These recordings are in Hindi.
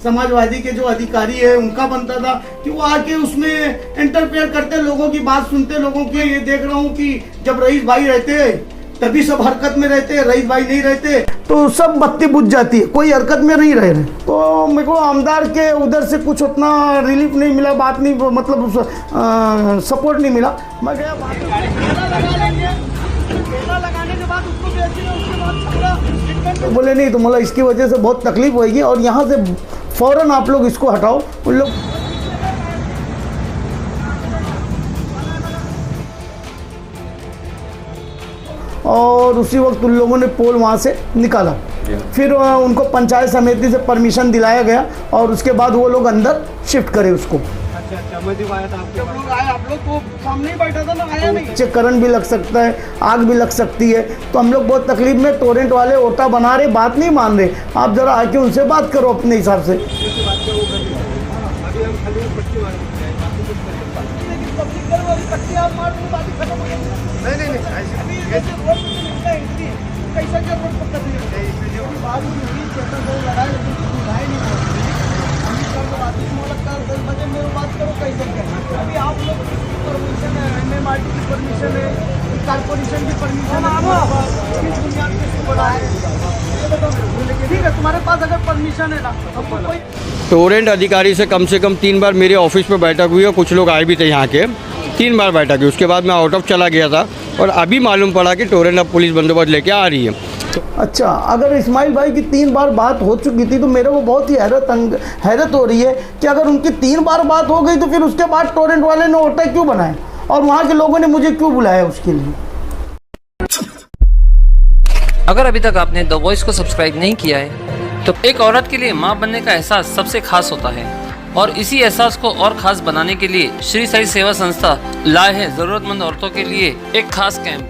समाजवादी के जो अधिकारी है उनका बनता था कि वो आके उसमें इंटरफेयर करते, लोगों की बात सुनते, लोगों की। ये देख रहा हूँ कि जब रईस भाई रहते तभी सब हरकत में रहते, रईस भाई नहीं रहते तो सब बत्ती बुझ जाती है, कोई हरकत में नहीं रह रहे। तो मेरे को आमदार के उधर से कुछ उतना रिलीफ नहीं मिला, बात नहीं, मतलब सपोर्ट नहीं मिला। मैं गया लगाने के बाद उसको तो बोले नहीं तो मतलब इसकी वजह से बहुत तकलीफ होगी और यहाँ से फौरन आप लोग इसको हटाओ। उन लोग और उसी वक्त उन लोगों ने पोल वहाँ से निकाला। फिर उनको पंचायत समिति से परमिशन दिलाया गया और उसके बाद वो लोग अंदर शिफ्ट करे उसको। अच्छा, मैं जब आया था आप लोग तो सामने ही बैठा था ना, आया नहीं। नीचे करंट भी लग सकता है, आग भी लग सकती है, तो हम लोग बहुत तकलीफ में। टोरेंट वाले ओटा बना रहे, बात नहीं मान रहे। आप जरा आके उनसे बात करो अपने हिसाब से। कारपोरेशन की परमिशन ठीक है, तुम्हारे पास अगर परमिशन है ना तो टोरेंट अधिकारी से कम 3 बार मेरे ऑफिस में बैठक हुई और कुछ लोग आए भी थे यहाँ के। 3 बार बैठक हुई, उसके बाद मैं आउट ऑफ चला गया था और अभी मालूम पड़ा कि टोरेंट अब पुलिस बंदोबस्त लेके आ रही है। अच्छा, अगर इस्माइल भाई की 3 बार बात हो चुकी थी तो मेरे को बहुत ही हैरत हो रही है कि अगर उनकी 3 बार बात हो गई तो फिर उसके बाद टोरेंट वाले ने ओटा क्यों बनाए और वहाँ के लोगों ने मुझे क्यों बुलाया उसके लिए। अगर अभी तक आपने द वॉइस को सब्सक्राइब नहीं किया है तो एक औरत के लिए माँ बनने का एहसास सबसे खास होता है और इसी एहसास को और खास बनाने के लिए श्री साई सेवा संस्था लाए है जरूरतमंद औरतों के लिए एक खास कैंप।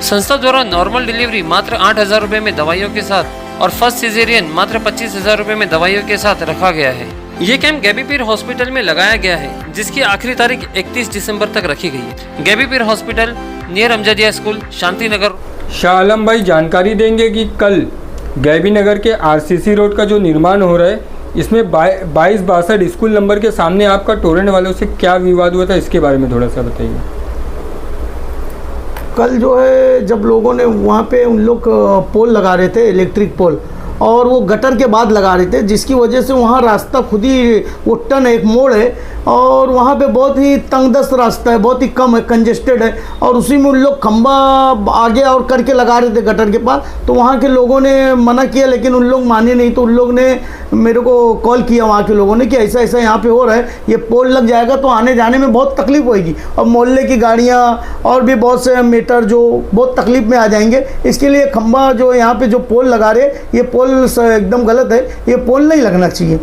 संस्था द्वारा नॉर्मल डिलीवरी मात्र 8,000 रुपए में दवाइयों के साथ और फर्स्ट सिजेरियन मात्र 25,000 रुपए में दवाइयों के साथ रखा गया है। ये कैंप गैबीपीर हॉस्पिटल में लगाया गया है जिसकी आखिरी तारीख 31 दिसंबर तक रखी गई है। गैबीपीर hospital near Amjadia school, Shanti Nagar. Shah Alam भाई जानकारी देंगे कि कल गैबी नगर के आरसीसी रोड का जो निर्माण हो रहा है इसमें 2262 स्कूल नंबर के सामने आपका टोरेंट वालों से क्या विवाद हुआ था, इसके बारे में थोड़ा सा बताइए। कल जो है जब लोगों ने वहाँ पे उन लोग पोल लगा रहे थे, इलेक्ट्रिक पोल, और वो गटर के बाद लगा रहे थे जिसकी वजह से वहाँ रास्ता खुद ही वो टर्न एक मोड़ है और वहाँ पे बहुत ही तंगदस्त रास्ता है, बहुत ही कम है, कंजेस्टेड है और उसी में उन लोग खंबा आगे और करके लगा रहे थे गटर के पास। तो वहाँ के लोगों ने मना किया लेकिन उन लोग माने नहीं, तो उन लोग ने मेरे को कॉल किया वहाँ के लोगों ने कि ऐसा ऐसा यहाँ पे हो रहा है, ये पोल लग जाएगा तो आने जाने में बहुत तकलीफ होगी और मोहल्ले की गाड़ियाँ और भी बहुत से मीटर जो बहुत तकलीफ में आ जाएंगे। इसके लिए खंबा जो यहाँ पे जो पोल लगा रहे ये पोल एकदम गलत है, ये पोल नहीं लगना चाहिए।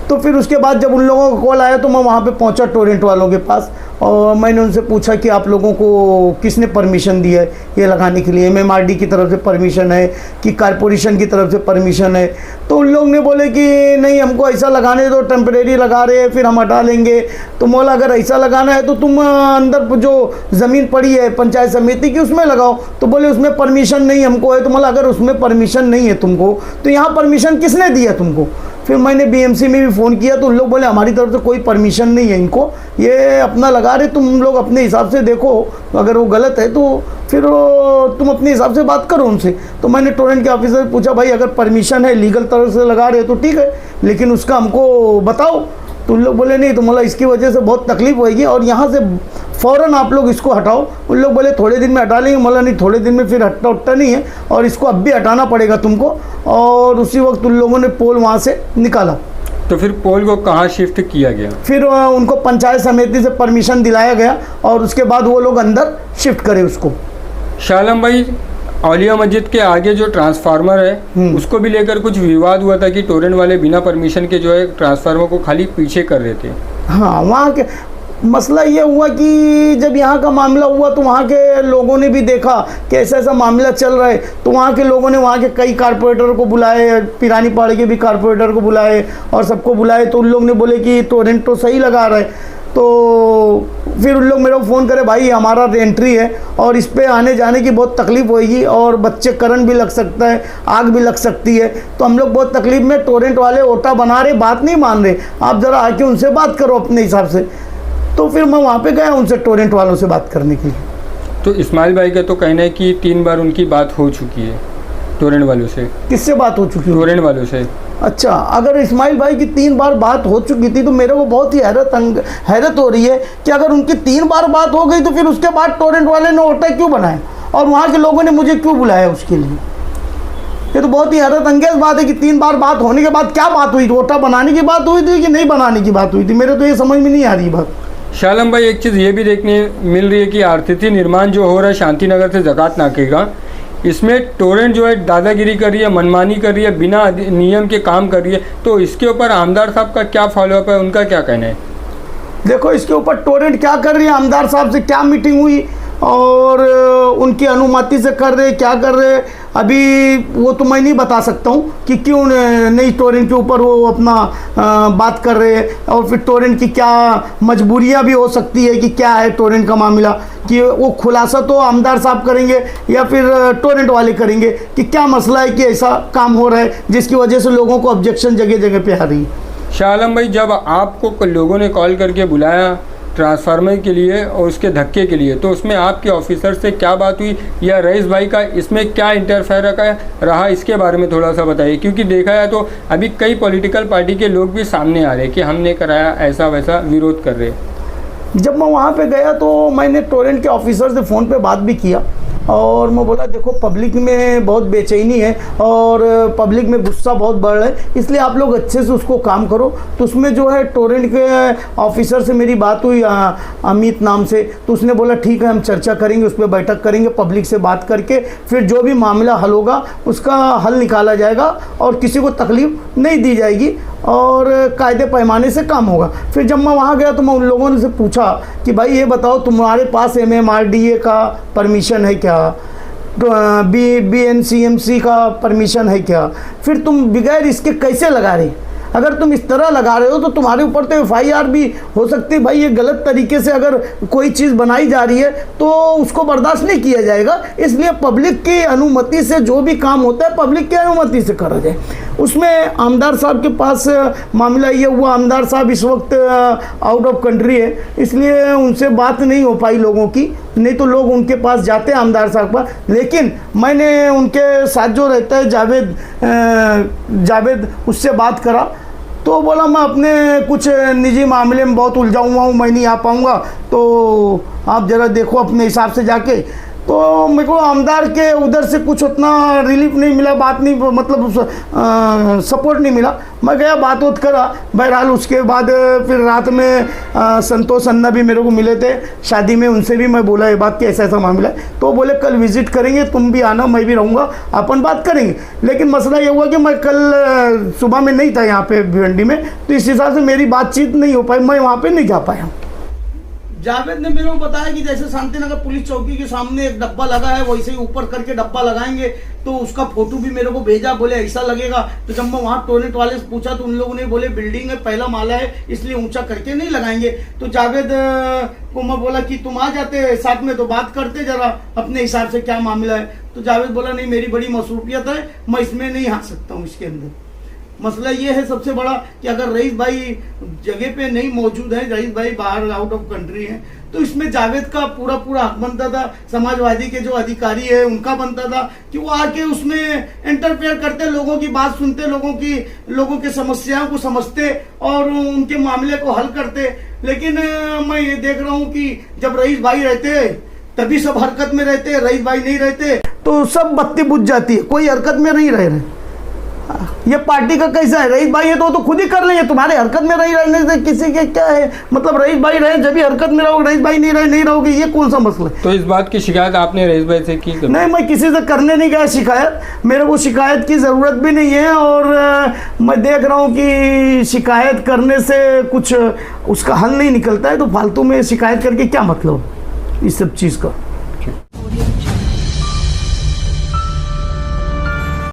तो फिर उसके बाद जब उन लोगों का कॉल आया तो मैं वहाँ पे पहुँचा टोरेंट वालों के पास और मैंने उनसे पूछा कि आप लोगों को किसने परमिशन दी है ये लगाने के लिए, MMRD की तरफ से परमिशन है कि कारपोरेशन की तरफ से परमिशन है। तो उन लोग ने बोले कि नहीं हमको ऐसा लगाने दो, टेम्परेरी लगा रहे हैं फिर हम हटा लेंगे। तो बोला अगर ऐसा लगाना है तो तुम अंदर जो ज़मीन पड़ी है पंचायत समिति की उसमें लगाओ। तो बोले उसमें परमिशन नहीं हमको है। तो बोला अगर उसमें परमिशन नहीं है तुमको तो यहाँ परमिशन किसने दी है तुमको। फिर मैंने BMC में भी फ़ोन किया तो उन लोग बोले हमारी तरफ से कोई परमिशन नहीं है इनको, ये अपना लगा रहे, तुम लोग अपने हिसाब से देखो, अगर वो गलत है तो फिर तुम अपने हिसाब से बात करो उनसे। तो मैंने टोरेंट के ऑफिसर से पूछा भाई अगर परमिशन है लीगल तरफ से लगा रहे तो ठीक है लेकिन उसका हमको बताओ। तो उन लोग बोले नहीं तो मतलब इसकी वजह से बहुत तकलीफ होगी और यहाँ से फ़ौरन आप लोग इसको हटाओ। उन लोग बोले थोड़े दिन में हटा लेंगे, मतलब नहीं थोड़े दिन में फिर हटता नहीं है और इसको अब भी हटाना पड़ेगा तुमको। और उसी वक्त उन लोगों ने पोल वहाँ से निकाला। तो फिर पोल को कहाँ शिफ्ट किया गया? फिर उनको पंचायत समिति से परमिशन दिलाया गया और उसके बाद वो लोग अंदर शिफ्ट करे उसको। शाह आलम भाई, औलिया मस्जिद के आगे जो ट्रांसफार्मर है उसको भी लेकर कुछ विवाद हुआ था कि टोरेंट वाले बिना परमिशन के जो है ट्रांसफार्मर को खाली पीछे कर रहे थे। हाँ, वहाँ के मसला ये हुआ कि जब यहाँ का मामला हुआ तो वहाँ के लोगों ने भी देखा कि ऐसा ऐसा मामला चल रहा है। तो वहाँ के लोगों ने वहाँ के कई कारपोरेटर को बुलाए, पिरानी पहाड़ी के भी कारपोरेटर को बुलाए और सबको बुलाए। तो उन लोग ने बोले कि टोरेंट तो सही लगा रहा है। तो फिर उन लोग मेरे को फ़ोन करे, भाई हमारा एंट्री है और इस पे आने जाने की बहुत तकलीफ़ होगी और बच्चे करंट भी लग सकता है, आग भी लग सकती है, तो हम लोग बहुत तकलीफ़ में, टोरेंट वाले ओटा बना रहे, बात नहीं मान रहे, आप ज़रा आके उनसे बात करो अपने हिसाब से। तो फिर मैं वहाँ पे गया उनसे, टोरेंट वालों से बात करने के लिए। तो इस्माइल भाई का तो कहना है कि 3 बार उनकी बात हो चुकी है टोरेंट वालों से। किससे बात हो चुकी है? टोरेंट वालों से। अच्छा, अगर इस्माइल भाई की 3 बार बात हो चुकी थी तो मेरे को बहुत ही हैरत हो रही है कि अगर उनकी 3 बार बात हो गई तो फिर उसके बाद टोरेंट वाले ने ओटा क्यों बनाया और वहाँ के लोगों ने मुझे क्यों बुलाया उसके लिए? ये तो बहुत ही हैरत अंगेज बात है कि 3 बार बात होने के बाद क्या बात हुई थी? ओटा बनाने की बात हुई थी कि नहीं बनाने की बात हुई थी? मेरे तो ये समझ में नहीं आ रही बात। शाह आलम भाई, एक चीज़ ये भी देखने मिल रही है कि आरसीसी निर्माण जो हो रहा है शांति नगर से जकात नाके का, इसमें टोरेंट जो है दादागिरी कर रही है, मनमानी कर रही है, बिना नियम के काम कर रही है, तो इसके ऊपर आमदार साहब का क्या फॉलोअप है, उनका क्या कहना है? देखो, इसके ऊपर टोरेंट क्या कर रही है, आमदार साहब से क्या मीटिंग हुई और उनकी अनुमति से कर रहे, क्या कर रहे, अभी वो तो मैं नहीं बता सकता हूँ कि क्यों नहीं टोरेंट के ऊपर वो अपना बात कर रहे हैं और फिर टोरेंट की क्या मजबूरियाँ भी हो सकती है कि क्या है टोरेंट का मामला, कि वो खुलासा तो आमदार साहब करेंगे या फिर टोरेंट वाले करेंगे कि क्या मसला है कि ऐसा काम हो रहा है जिसकी वजह से लोगों को ऑब्जेक्शन जगह जगह पे आ रही है। शाह आलम भाई, जब आपको लोगों ने कॉल करके बुलाया ट्रांसफार्मर के लिए और उसके धक्के के लिए, तो उसमें आपके ऑफिसर से क्या बात हुई या रईस भाई का इसमें क्या इंटरफेयर रहा, इसके बारे में थोड़ा सा बताइए, क्योंकि देखा है तो अभी कई पॉलिटिकल पार्टी के लोग भी सामने आ रहे हैं कि हमने कराया, ऐसा वैसा विरोध कर रहे हैं। जब मैं वहाँ पे गया तो मैंने टोरेंट के ऑफिसर से फ़ोन पे बात भी किया और मैं बोला, देखो पब्लिक में बहुत बेचैनी है और पब्लिक में गुस्सा बहुत बढ़ रहा है, इसलिए आप लोग अच्छे से उसको काम करो। तो उसमें जो है टोरेंट के ऑफिसर से मेरी बात हुई, अमित नाम से, तो उसने बोला ठीक है हम चर्चा करेंगे, उस पर बैठक करेंगे, पब्लिक से बात करके फिर जो भी मामला हल होगा उसका हल निकाला जाएगा और किसी को तकलीफ़ नहीं दी जाएगी और कायदे पैमाने से काम होगा। फिर जब मैं वहाँ गया तो मैं उन लोगों से पूछा कि भाई ये बताओ तुम्हारे पास MMRDA का परमिशन है क्या, BNCMC का परमिशन है क्या, फिर तुम बगैर इसके कैसे लगा रहे? अगर तुम इस तरह लगा रहे हो तो तुम्हारे ऊपर तो FIR भी हो सकती है। भाई ये गलत तरीके से अगर कोई चीज़ बनाई जा रही है तो उसको बर्दाश्त नहीं किया जाएगा, इसलिए पब्लिक की अनुमति से जो भी काम होता है पब्लिक की अनुमति से करा जाए। उसमें आमदार साहब के पास मामला ये हुआ, आमदार साहब इस वक्त आउट ऑफ कंट्री है, इसलिए उनसे बात नहीं हो पाई लोगों की, नहीं तो लोग उनके पास जाते हैं आमदार साहब पर। लेकिन मैंने उनके साथ जो रहता है जावेद उससे बात करा तो बोला मैं अपने कुछ निजी मामले में बहुत उलझा हुआ हूँ, मैं नहीं आ पाऊँगा, तो आप ज़रा देखो अपने हिसाब से जाके। तो मेरे को आमदार के उधर से कुछ उतना रिलीफ नहीं मिला, बात नहीं मतलब सपोर्ट नहीं मिला। मैं गया, बात वोत करा, बहरहाल उसके बाद फिर रात में संतोष अन्ना भी मेरे को मिले थे शादी में, उनसे भी मैं बोला ये बात कि ऐसा ऐसा मामला है, तो बोले कल विज़िट करेंगे, तुम भी आना, मैं भी रहूँगा, अपन बात करेंगे। लेकिन मसला ये हुआ कि मैं कल सुबह में नहीं था यहाँ पे भिवंडी में, तो इस हिसाब से मेरी बातचीत नहीं हो पाई, मैं वहाँ पर नहीं जा पाया। जावेद ने मेरे को बताया कि जैसे शांतिनगर पुलिस चौकी के सामने एक डब्बा लगा है, वैसे ही ऊपर करके डब्बा लगाएंगे, तो उसका फोटो भी मेरे को भेजा, बोले ऐसा लगेगा। तो जब मैं वहाँ टोरेंट वाले से पूछा तो उन लोगों ने बोले बिल्डिंग है, पहला माला है, इसलिए ऊंचा करके नहीं लगाएंगे। तो जावेद को मैं बोला कि तुम आ जाते साथ में तो बात करते जरा अपने हिसाब से क्या मामला है। तो जावेद बोला नहीं मेरी बड़ी मसरूफियत है, मैं इसमें नहीं आ सकता हूँ। इसके अंदर मसला ये है सबसे बड़ा कि अगर रईस भाई जगह पे नहीं मौजूद है, रईस भाई बाहर आउट ऑफ कंट्री हैं, तो इसमें जावेद का पूरा हक बनता था, समाजवादी के जो अधिकारी है उनका बनता था कि वो आके उसमें इंटरफेयर करते, लोगों की बात सुनते, लोगों के समस्याओं को समझते और उनके मामले को हल करते। लेकिन मैं ये देख रहा हूँ कि जब रईस भाई रहते तभी सब हरकत में रहते, रईस भाई नहीं रहते तो सब बत्ती बुझ जाती है, कोई हरकत में नहीं रह रहे। ये पार्टी का कैसा है, रईस भाई है तो खुद ही कर लेंगे, तुम्हारे हरकत में रही रहने से किसी के क्या है मतलब। रईस भाई रहे जब भी हरकत में रहोगे, रईस भाई नहीं रहोगे, ये कौन सा मसला है? तो इस बात की शिकायत आपने रईस भाई से की? नहीं, मैं किसी से करने नहीं गया शिकायत, मेरे को शिकायत की ज़रूरत भी नहीं है और मैं देख रहा हूँ कि शिकायत करने से कुछ उसका हल नहीं निकलता है, तो फालतू में शिकायत करके क्या मतलब इस सब चीज़ का।